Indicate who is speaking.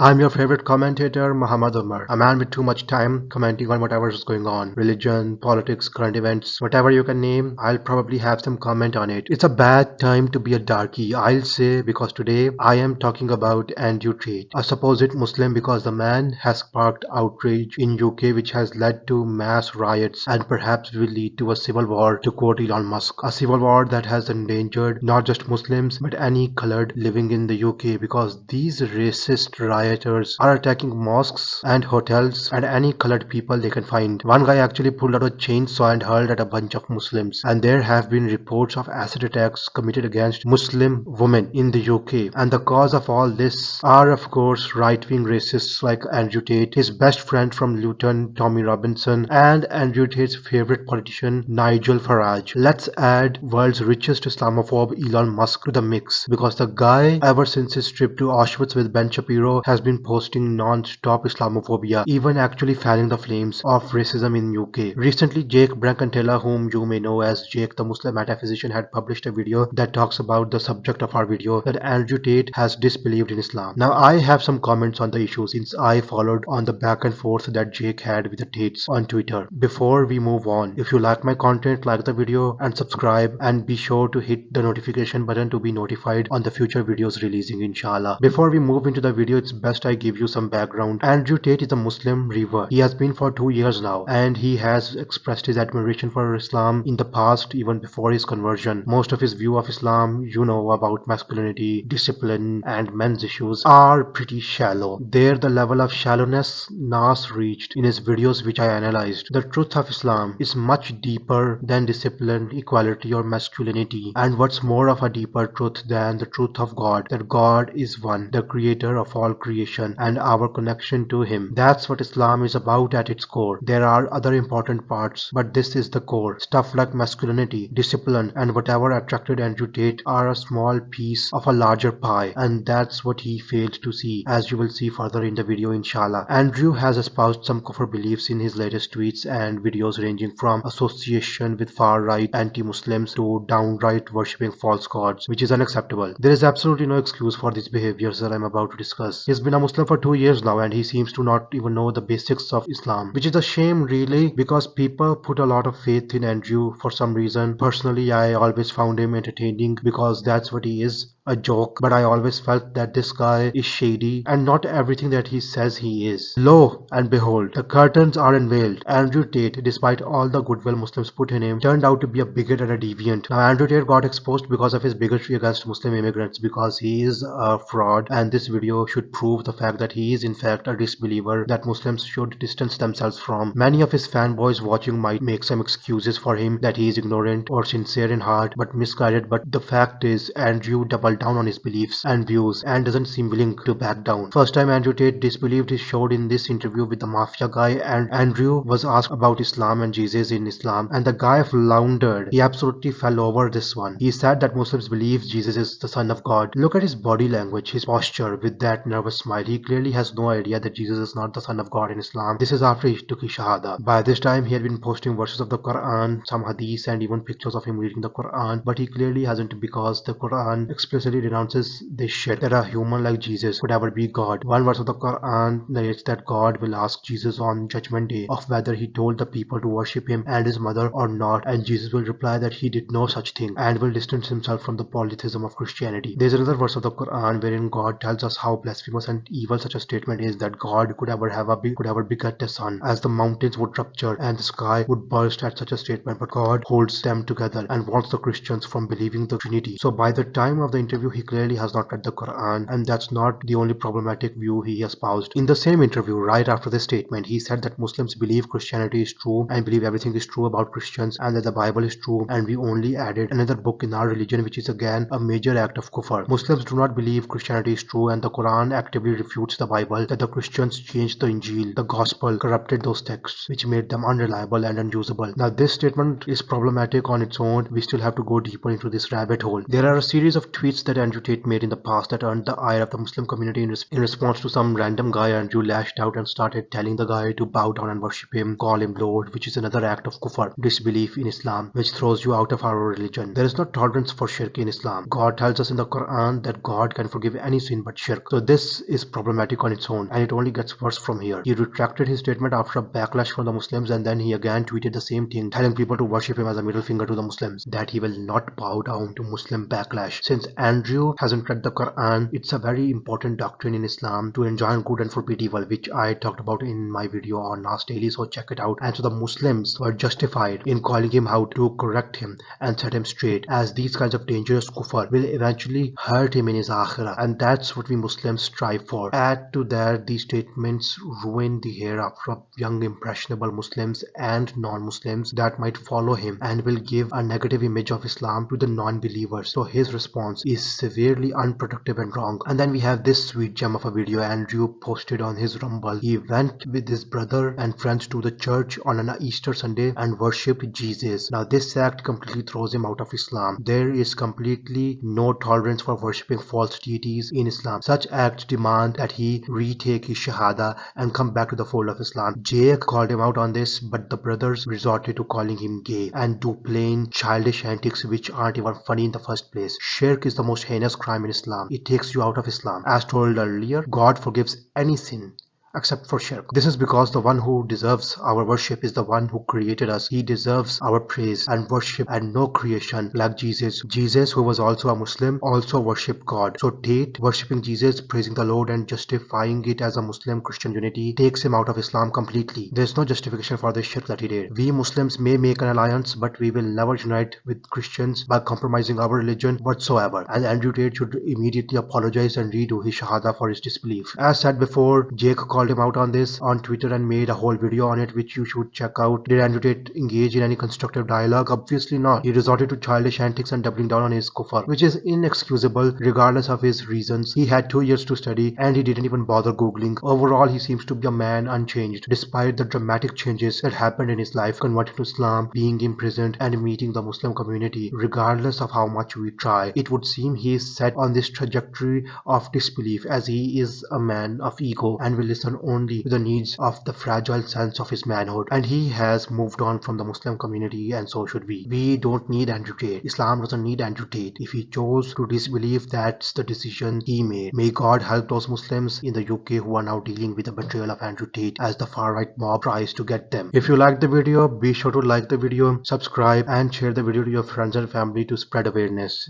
Speaker 1: I'm your favorite commentator, Muhammad Umar, a man with too much time commenting on whatever is going on. Religion, politics, current events, whatever you can name, I'll probably have some comment on it. It's a bad time to be a darkie, I'll say, because today I am talking about Andrew Tate, a supposed Muslim because the man has sparked outrage in UK which has led to mass riots and perhaps will lead to a civil war, to quote Elon Musk. A civil war that has endangered not just Muslims but any colored living in the UK because these racist rioters are attacking mosques and hotels and any colored people they can find. One guy actually pulled out a chainsaw and hurled at a bunch of Muslims, and there have been reports of acid attacks committed against Muslim women in the UK. And the cause of all this are, of course, right-wing racists like Andrew Tate, his best friend from Luton, Tommy Robinson, and Andrew Tate's favorite politician, Nigel Farage. Let's add world's richest Islamophobe Elon Musk to the mix, because the guy, ever since his trip to Auschwitz with Ben Shapiro, has been posting non-stop Islamophobia, even actually fanning the flames of racism in UK. Recently, Jake Brancantella, whom you may know as Jake the Muslim metaphysician, had published a video that talks about the subject of our video, that Andrew Tate has disbelieved in Islam. Now, I have some comments on the issue since I followed on the back and forth that Jake had with the Tates on Twitter. Before we move on, if you like my content, like the video and subscribe, and be sure to hit the notification button to be notified on the future videos releasing, inshallah. Before we move into the video, it's best I give you some background. Andrew Tate is a Muslim reaver. He has been for 2 years now, and he has expressed his admiration for Islam in the past, even before his conversion. Most of his view of Islam, you know, about masculinity, discipline, and men's issues, are pretty shallow. There, the level of shallowness Nas reached in his videos which I analyzed. The truth of Islam is much deeper than discipline, equality, or masculinity. And what's more of a deeper truth than the truth of God, that God is one, the creator of all creation, and our connection to Him. That's what Islam is about at its core. There are other important parts, but this is the core. Stuff like masculinity, discipline, and whatever attracted Andrew Tate are a small piece of a larger pie, and that's what he failed to see, as you will see further in the video, inshallah. Andrew has espoused some kufr beliefs in his latest tweets and videos, ranging from association with far-right anti-Muslims to downright worshipping false gods, which is unacceptable. There is absolutely no excuse for these behaviors that I'm about to discuss. He's been a Muslim for 2 years now, and he seems to not even know the basics of Islam, which is a shame really, because people put a lot of faith in Andrew for some reason. Personally, I always found him entertaining because that's what he is, a joke, but I always felt that this guy is shady and not everything that he says he is. Lo and behold, the curtains are unveiled. Andrew Tate, despite all the goodwill Muslims put in him, turned out to be a bigot and a deviant. Now, Andrew Tate got exposed because of his bigotry against Muslim immigrants, because he is a fraud, and this video should prove the fact that he is in fact a disbeliever that Muslims should distance themselves from. Many of his fanboys watching might make some excuses for him, that he is ignorant or sincere in heart but misguided, but the fact is Andrew doubled down on his beliefs and views and doesn't seem willing to back down. First time Andrew Tate disbelieved is showed in this interview with the mafia guy, and Andrew was asked about Islam and Jesus in Islam, and the guy floundered. He absolutely fell over this one. He said that Muslims believe Jesus is the son of God. Look at his body language, his posture with that nervous smile. He clearly has no idea that Jesus is not the son of God in Islam. This is after he took his shahada. By this time he had been posting verses of the Quran, some hadiths, and even pictures of him reading the Quran, but he clearly hasn't, because the Quran explicitly denounces this shit, that a human like Jesus could ever be God. One verse of the Quran narrates that God will ask Jesus on Judgment Day of whether he told the people to worship him and his mother or not, and Jesus will reply that he did no such thing and will distance himself from the polytheism of Christianity. There's another verse of the Quran wherein God tells us how blasphemous and evil such a statement is, that God could ever beget a son, as the mountains would rupture and the sky would burst at such a statement, but God holds them together and wants the Christians from believing the Trinity. So by the time of the interview, he clearly has not read the Quran, and that's not the only problematic view he espoused. In the same interview, right after this statement, he said that Muslims believe Christianity is true and believe everything is true about Christians, and that the Bible is true, and we only added another book in our religion, which is again a major act of kufr. Muslims do not believe Christianity is true, and the Quran actively refutes the Bible, that the Christians changed the Injil, the Gospel, corrupted those texts, which made them unreliable and unusable. Now, this statement is problematic on its own. We still have to go deeper into this rabbit hole. There are a series of tweets tweets that Andrew Tate made in the past that earned the ire of the Muslim community in response to some random guy. Andrew lashed out and started telling the guy to bow down and worship him, call him Lord, which is another act of kufr, disbelief in Islam, which throws you out of our religion. There is no tolerance for shirk in Islam. God tells us in the Quran that God can forgive any sin but shirk. So this is problematic on its own, and it only gets worse from here. He retracted his statement after a backlash from the Muslims, and then he again tweeted the same thing, telling people to worship him as a middle finger to the Muslims, that he will not bow down to Muslim backlash. Since Andrew hasn't read the Quran, it's a very important doctrine in Islam to enjoin good and forbid evil, which I talked about in my video on Nas Daily, so check it out. And so the Muslims were justified in calling him out to correct him and set him straight, as these kinds of dangerous kufr will eventually hurt him in his akhirah, and that's what we Muslims strive for. Add to that, these statements ruin the hereafter of young impressionable Muslims and non-Muslims that might follow him, and will give a negative image of Islam to the non-believers. So his response is severely unproductive and wrong. And then we have this sweet gem of a video Andrew posted on his Rumble. He went with his brother and friends to the church on an Easter Sunday and worshipped Jesus. Now this act completely throws him out of Islam. There is completely no tolerance for worshipping false deities in Islam. Such acts demand that he retake his shahada and come back to the fold of Islam. Jake called him out on this, but the brothers resorted to calling him gay and do plain childish antics which aren't even funny in the first place. Shirk is the most heinous crime in Islam. It takes you out of Islam. As told earlier, God forgives any sin except for shirk. This is because the one who deserves our worship is the one who created us. He deserves our praise and worship, and no creation like Jesus. Jesus, who was also a Muslim, also worshipped God. So Tate worshipping Jesus, praising the Lord and justifying it as a Muslim Christian unity takes him out of Islam completely. There is no justification for the shirk that he did. We Muslims may make an alliance, but we will never unite with Christians by compromising our religion whatsoever. And Andrew Tate should immediately apologize and redo his shahada for his disbelief. As said before, Jake called him out on this on Twitter and made a whole video on it, which you should check out. Did Andrew Tate engage in any constructive dialogue? Obviously not. He resorted to childish antics and doubling down on his kufr, which is inexcusable regardless of his reasons. He had 2 years to study and he didn't even bother googling. Overall, he seems to be a man unchanged despite the dramatic changes that happened in his life, converting to Islam, being imprisoned and meeting the Muslim community. Regardless of how much we try, it would seem he is set on this trajectory of disbelief, as he is a man of ego and will listen only to the needs of the fragile sense of his manhood, and he has moved on from the Muslim community, and so should we. We don't need Andrew Tate. Islam doesn't need Andrew Tate. If he chose to disbelieve, that's the decision he made. May God help those Muslims in the UK who are now dealing with the betrayal of Andrew Tate as the far-right mob tries to get them. If you liked the video, be sure to like the video, subscribe and share the video to your friends and family to spread awareness.